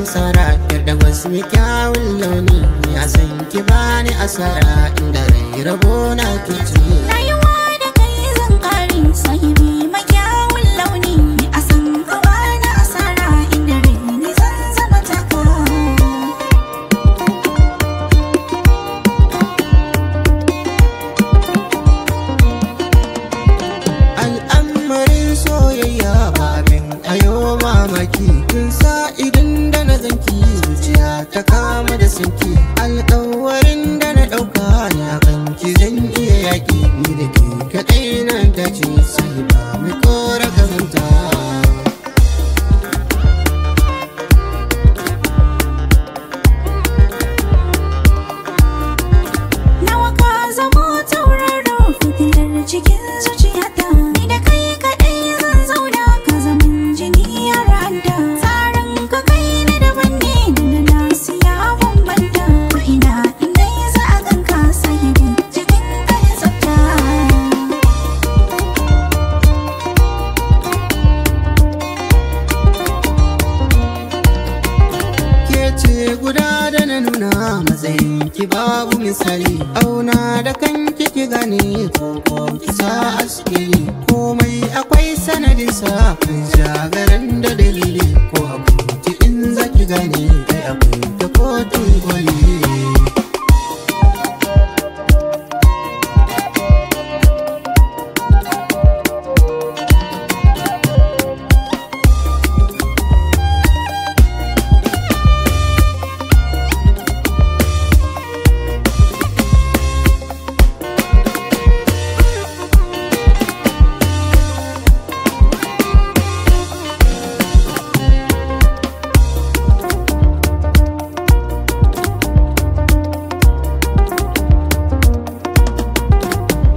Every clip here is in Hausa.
kausara yarda wasu mai kyawun launi ya san ki bani asara inda rai rabo na kici rayuwa da kai zan kare sahibi mai kyawun launi a san ka bani asara inda rai ni zan zama taka al'amarin soyayya ba abin ayo mamaki tun sa idan da na zanki zuciya ta kama da sinki alƙawarin da na ɗauka na kanki zan iya yaƙi ni da ke kaɗai na dace sai ba mai kora gazanta nawa ka zamo tauraro fitilar cikin zuciyata ni da kai kaɗai zan zauna ka zaman jini a ranta tsarin ka kai ni daban ne da na nasu ya bambanta ko ina inda za a ganka sahibi jikin ka ya tsafta ke ce guda da na nuna matsayin ki babu misali auna da kanki ki gane ko ki sa aske komai akwai sanadinsa kan shagaran da dalili ko akwai in zaki gane kai akwai ta kotun koli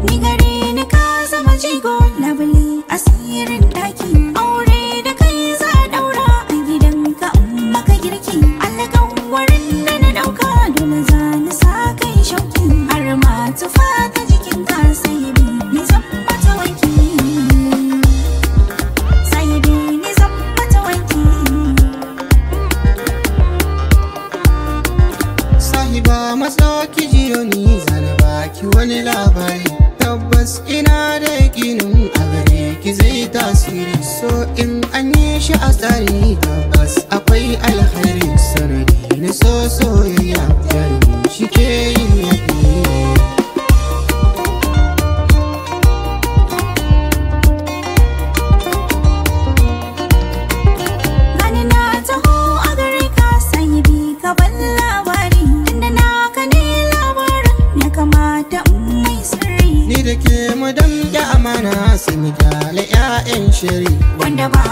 ni gare ni ka zama jigo labule asirin daki aure da kai za a daura a gidanka maka girki alƙawarin da na dauka dole za ni sa kai shauki har ma tufa ta jikin ka sahibi ni zan mata wanki sahibi ni zan mata wanki sahiba masauki jiyo ni zana baki wani labari tabbas ina da yakinin a gare ki zai tasiri so in an yi shi a tsari tabbas akwai alkhairi sanadi na so soyayya jarumi shi ke yin yaƙi Gani na taho a gare ka sahibi ka ban labari tunda naka ne labarin ya kamata in mai sirri ni da ke mu damƙe amana sai mu kyale 'ya'yan shiri wanda ba